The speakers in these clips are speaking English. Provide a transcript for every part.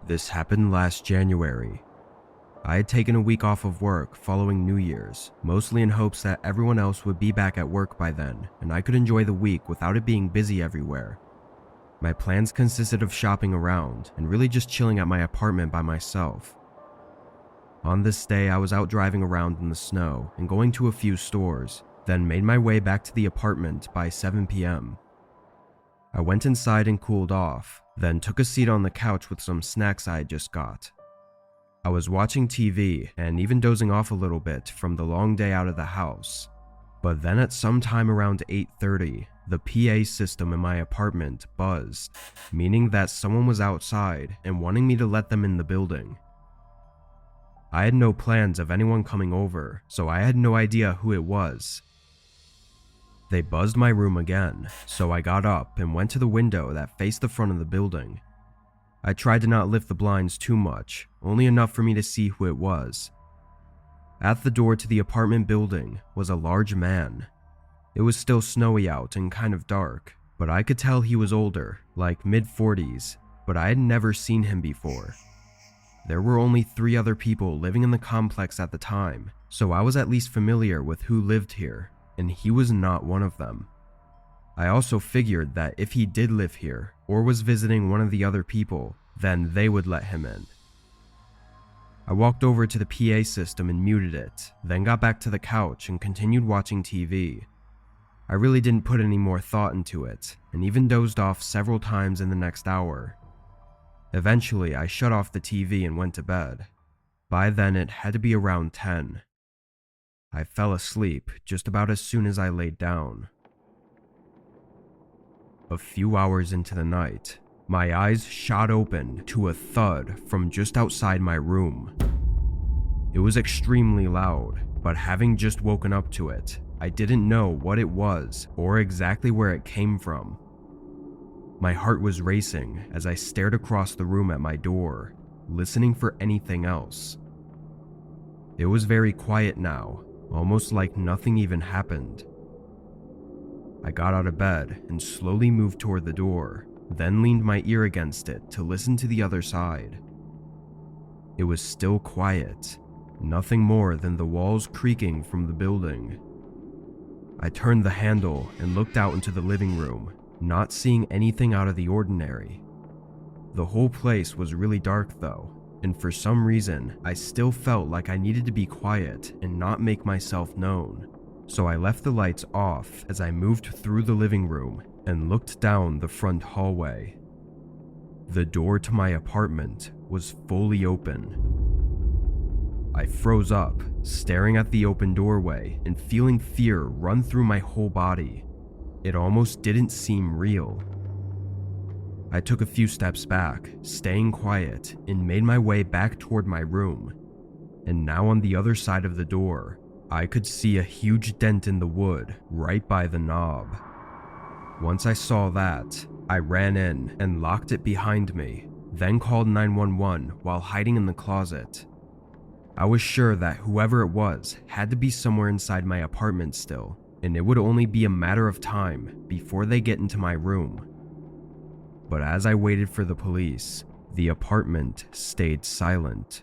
This happened last January. I had taken a week off of work following New Year's, mostly in hopes that everyone else would be back at work by then, and I could enjoy the week without it being busy everywhere. My plans consisted of shopping around and really just chilling at my apartment by myself. On this day, I was out driving around in the snow and going to a few stores, then made my way back to the apartment by 7 p.m. I went inside and cooled off, then took a seat on the couch with some snacks I had just got. I was watching TV and even dozing off a little bit from the long day out of the house. But then at some time around 8:30, the PA system in my apartment buzzed, meaning that someone was outside and wanting me to let them in the building. I had no plans of anyone coming over, so I had no idea who it was. They buzzed my room again, so I got up and went to the window that faced the front of the building. I tried to not lift the blinds too much, only enough for me to see who it was. At the door to the apartment building was a large man. It was still snowy out and kind of dark, but I could tell he was older, like mid-40s, but I had never seen him before. There were only 3 other people living in the complex at the time, so I was at least familiar with who lived here, and he was not one of them. I also figured that if he did live here, or was visiting one of the other people, then they would let him in. I walked over to the PA system and muted it, then got back to the couch and continued watching TV. I really didn't put any more thought into it, and even dozed off several times in the next hour. Eventually, I shut off the TV and went to bed. By then, it had to be around 10. I fell asleep just about as soon as I laid down. A few hours into the night, my eyes shot open to a thud from just outside my room. It was extremely loud, but having just woken up to it, I didn't know what it was or exactly where it came from. My heart was racing as I stared across the room at my door, listening for anything else. It was very quiet now, almost like nothing even happened. I got out of bed and slowly moved toward the door, then leaned my ear against it to listen to the other side. It was still quiet, nothing more than the walls creaking from the building. I turned the handle and looked out into the living room, not seeing anything out of the ordinary. The whole place was really dark though, and for some reason, I still felt like I needed to be quiet and not make myself known. So I left the lights off as I moved through the living room and looked down the front hallway. The door to my apartment was fully open. I froze up, staring at the open doorway and feeling fear run through my whole body. It almost didn't seem real. I took a few steps back, staying quiet, and made my way back toward my room. And now on the other side of the door, I could see a huge dent in the wood right by the knob. Once I saw that, I ran in and locked it behind me, then called 911 while hiding in the closet. I was sure that whoever it was had to be somewhere inside my apartment still, and it would only be a matter of time before they get into my room. But as I waited for the police, the apartment stayed silent.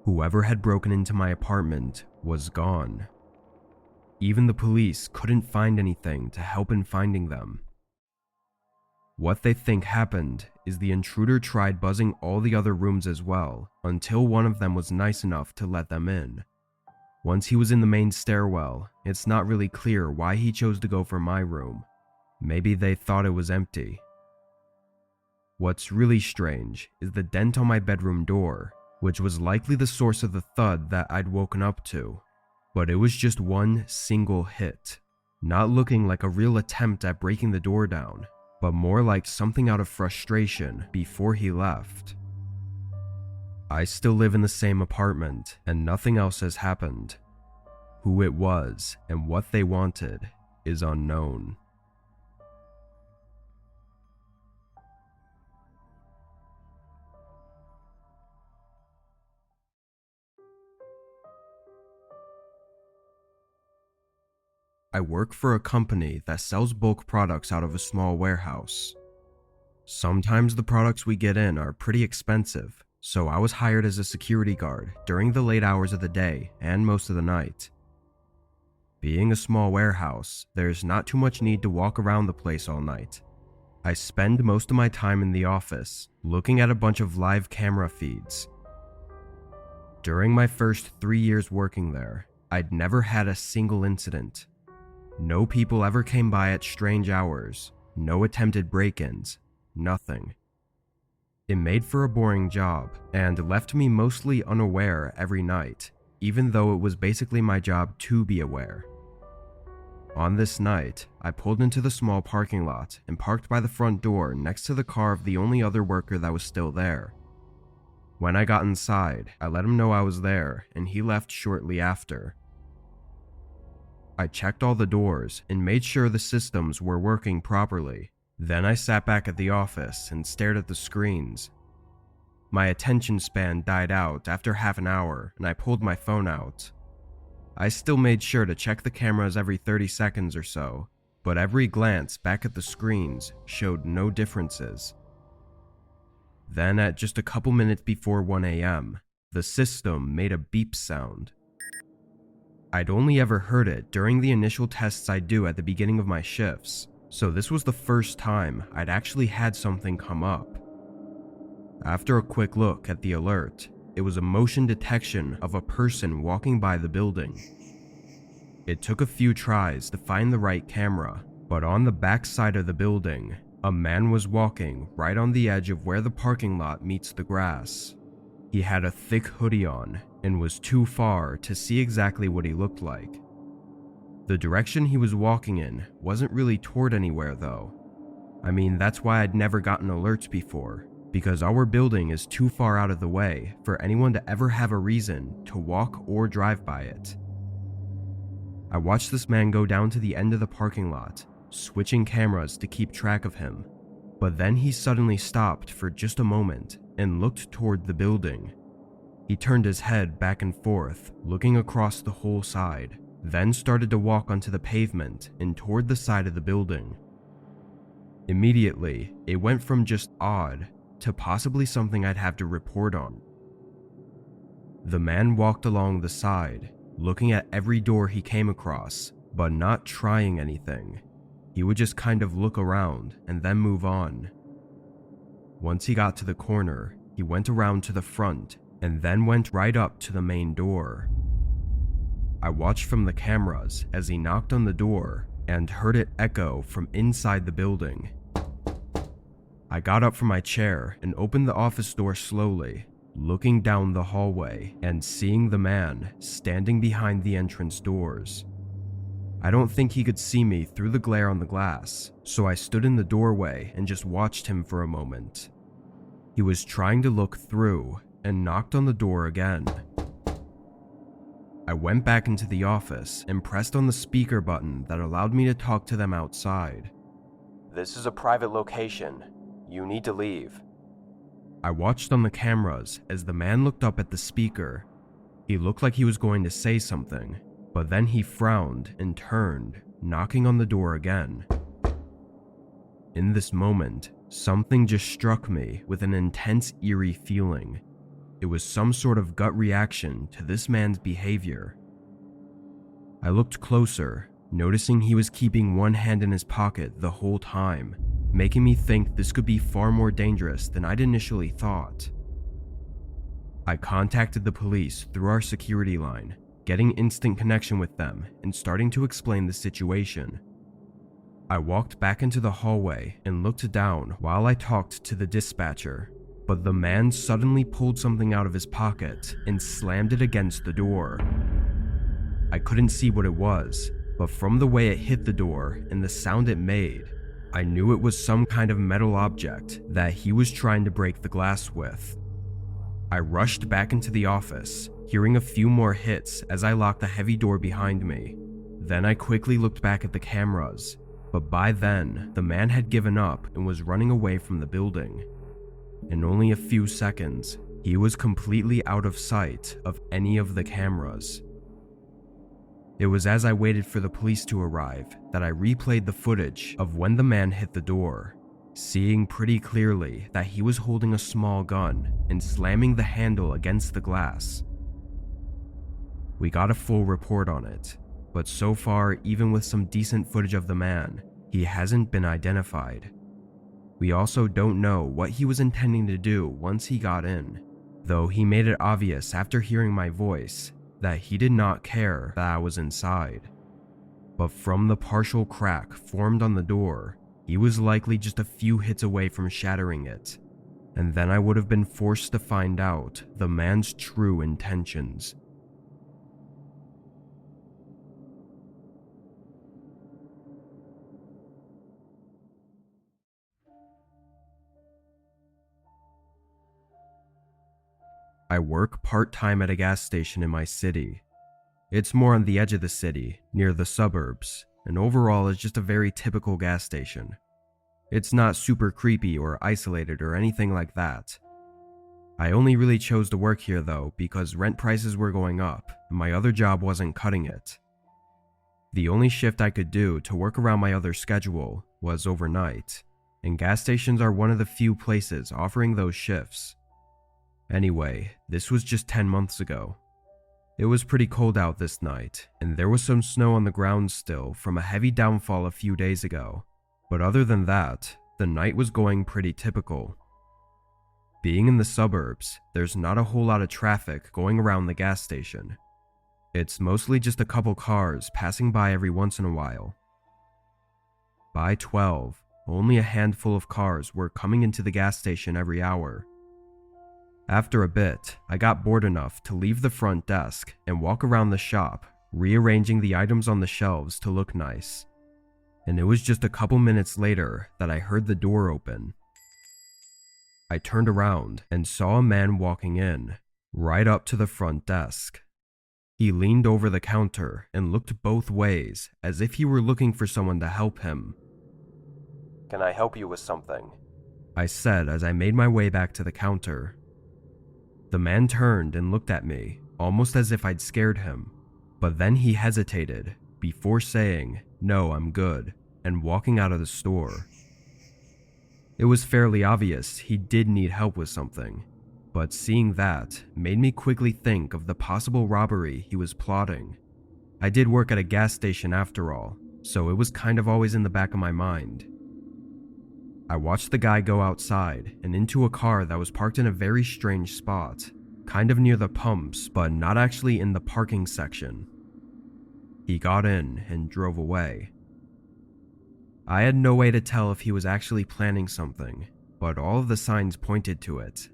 Whoever had broken into my apartment was gone. Even the police couldn't find anything to help in finding them. What they think happened is the intruder tried buzzing all the other rooms as well, until one of them was nice enough to let them in. Once he was in the main stairwell, it's not really clear why he chose to go for my room. Maybe they thought it was empty. What's really strange is the dent on my bedroom door, which was likely the source of the thud that I'd woken up to. But it was just one single hit, not looking like a real attempt at breaking the door down, but more like something out of frustration before he left. I still live in the same apartment, and nothing else has happened. Who it was and what they wanted is unknown. I work for a company that sells bulk products out of a small warehouse. Sometimes the products we get in are pretty expensive, so I was hired as a security guard during the late hours of the day and most of the night. Being a small warehouse, there's not too much need to walk around the place all night. I spend most of my time in the office, looking at a bunch of live camera feeds. During my first 3 years working there, I'd never had a single incident. No people ever came by at strange hours, no attempted break-ins, nothing. It made for a boring job and left me mostly unaware every night, even though it was basically my job to be aware. On this night, I pulled into the small parking lot and parked by the front door next to the car of the only other worker that was still there. When I got inside, I let him know I was there and he left shortly after. I checked all the doors and made sure the systems were working properly. Then I sat back at the office and stared at the screens. My attention span died out after half an hour and I pulled my phone out. I still made sure to check the cameras every 30 seconds or so, but every glance back at the screens showed no differences. Then at just a couple minutes before 1 a.m., the system made a beep sound. I'd only ever heard it during the initial tests I do at the beginning of my shifts, so this was the first time I'd actually had something come up. After a quick look at the alert, it was a motion detection of a person walking by the building. It took a few tries to find the right camera, but on the back side of the building, a man was walking right on the edge of where the parking lot meets the grass. He had a thick hoodie on and was too far to see exactly what he looked like. The direction he was walking in wasn't really toward anywhere though. I mean, that's why I'd never gotten alerts before, because our building is too far out of the way for anyone to ever have a reason to walk or drive by it. I watched this man go down to the end of the parking lot, switching cameras to keep track of him, but then he suddenly stopped for just a moment and looked toward the building. He turned his head back and forth, looking across the whole side, then started to walk onto the pavement and toward the side of the building. Immediately, it went from just odd to possibly something I'd have to report on. The man walked along the side, looking at every door he came across, but not trying anything. He would just kind of look around and then move on. Once he got to the corner, he went around to the front and then went right up to the main door. I watched from the cameras as he knocked on the door and heard it echo from inside the building. I got up from my chair and opened the office door slowly, looking down the hallway and seeing the man standing behind the entrance doors. I don't think he could see me through the glare on the glass, so I stood in the doorway and just watched him for a moment. He was trying to look through and knocked on the door again. I went back into the office and pressed on the speaker button that allowed me to talk to them outside. "This is a private location. You need to leave." I watched on the cameras as the man looked up at the speaker. He looked like he was going to say something, but then he frowned and turned, knocking on the door again. In this moment, something just struck me with an intense, eerie feeling. It was some sort of gut reaction to this man's behavior. I looked closer, noticing he was keeping one hand in his pocket the whole time, making me think this could be far more dangerous than I'd initially thought. I contacted the police through our security line, getting instant connection with them and starting to explain the situation. I walked back into the hallway and looked down while I talked to the dispatcher, but the man suddenly pulled something out of his pocket and slammed it against the door. I couldn't see what it was, but from the way it hit the door and the sound it made, I knew it was some kind of metal object that he was trying to break the glass with. I rushed back into the office, hearing a few more hits as I locked the heavy door behind me. Then I quickly looked back at the cameras, but by then, the man had given up and was running away from the building. In only a few seconds, he was completely out of sight of any of the cameras. It was as I waited for the police to arrive that I replayed the footage of when the man hit the door. seeing pretty clearly that he was holding a small gun and slamming the handle against the glass. We got a full report on it, but so far, even with some decent footage of the man, he hasn't been identified. We also don't know what he was intending to do once he got in, though he made it obvious after hearing my voice that he did not care that I was inside. But from the partial crack formed on the door, he was likely just a few hits away from shattering it, and then I would have been forced to find out the man's true intentions. I work part-time at a gas station in my city. It's more on the edge of the city, near the suburbs, and overall is just a very typical gas station. It's not super creepy or isolated or anything like that. I only really chose to work here though because rent prices were going up and my other job wasn't cutting it. The only shift I could do to work around my other schedule was overnight, and gas stations are one of the few places offering those shifts. Anyway, this was just 10 months ago. It was pretty cold out this night, and there was some snow on the ground still from a heavy downfall a few days ago. But other than that, the night was going pretty typical. Being in the suburbs, there's not a whole lot of traffic going around the gas station. It's mostly just a couple cars passing by every once in a while. By 12, only a handful of cars were coming into the gas station every hour. After a bit, I got bored enough to leave the front desk and walk around the shop, rearranging the items on the shelves to look nice. And it was just a couple minutes later that I heard the door open. I turned around and saw a man walking in, right up to the front desk. He leaned over the counter and looked both ways as if he were looking for someone to help him. "Can I help you with something?" I said as I made my way back to the counter. The man turned and looked at me, almost as if I'd scared him, but then he hesitated before saying, "No, I'm good," and walking out of the store. It was fairly obvious he did need help with something, but seeing that made me quickly think of the possible robbery he was plotting. I did work at a gas station after all, so it was kind of always in the back of my mind. I watched the guy go outside and into a car that was parked in a very strange spot, kind of near the pumps, but not actually in the parking section. He got in and drove away. I had no way to tell if he was actually planning something, but all of the signs pointed to it.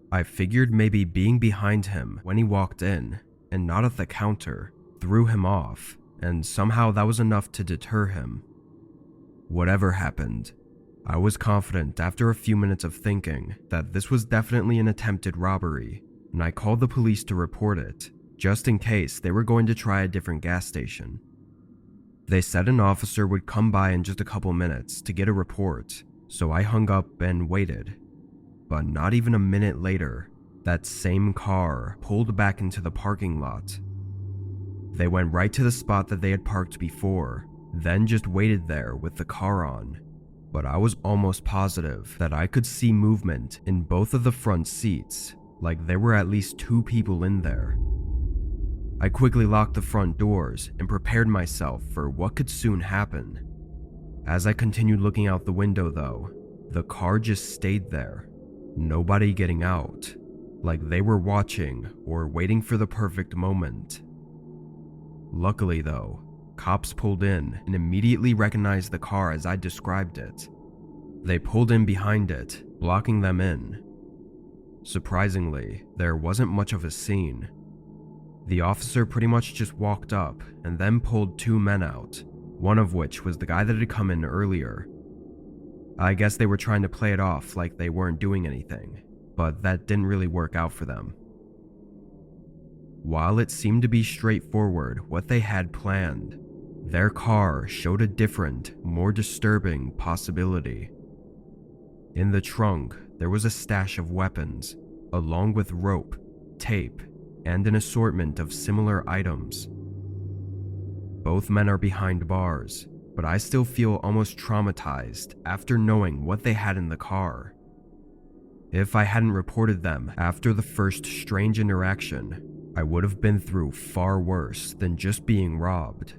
I figured maybe being behind him when he walked in, and not at the counter, threw him off, and somehow that was enough to deter him. Whatever happened, I was confident after a few minutes of thinking that this was definitely an attempted robbery, and I called the police to report it, just in case they were going to try a different gas station. They said an officer would come by in just a couple minutes to get a report, so I hung up and waited. But not even a minute later, that same car pulled back into the parking lot. They went right to the spot that they had parked before, then just waited there with the car on. But I was almost positive that I could see movement in both of the front seats, like there were at least 2 people in there. I quickly locked the front doors and prepared myself for what could soon happen. As I continued looking out the window though, the car just stayed there, nobody getting out, like they were watching or waiting for the perfect moment. Luckily though, cops pulled in and immediately recognized the car as I described it. They pulled in behind it, blocking them in. Surprisingly, there wasn't much of a scene. The officer pretty much just walked up and then pulled 2 men out, one of which was the guy that had come in earlier. I guess they were trying to play it off like they weren't doing anything, but that didn't really work out for them. While it seemed to be straightforward what they had planned, their car showed a different, more disturbing possibility. In the trunk, there was a stash of weapons, along with rope, tape, and an assortment of similar items. Both men are behind bars, but I still feel almost traumatized after knowing what they had in the car. If I hadn't reported them after the first strange interaction, I would have been through far worse than just being robbed,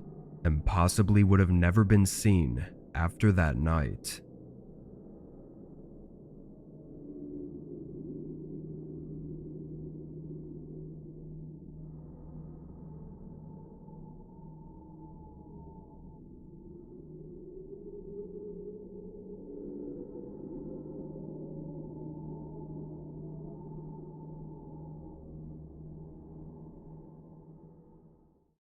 and possibly would have never been seen after that night.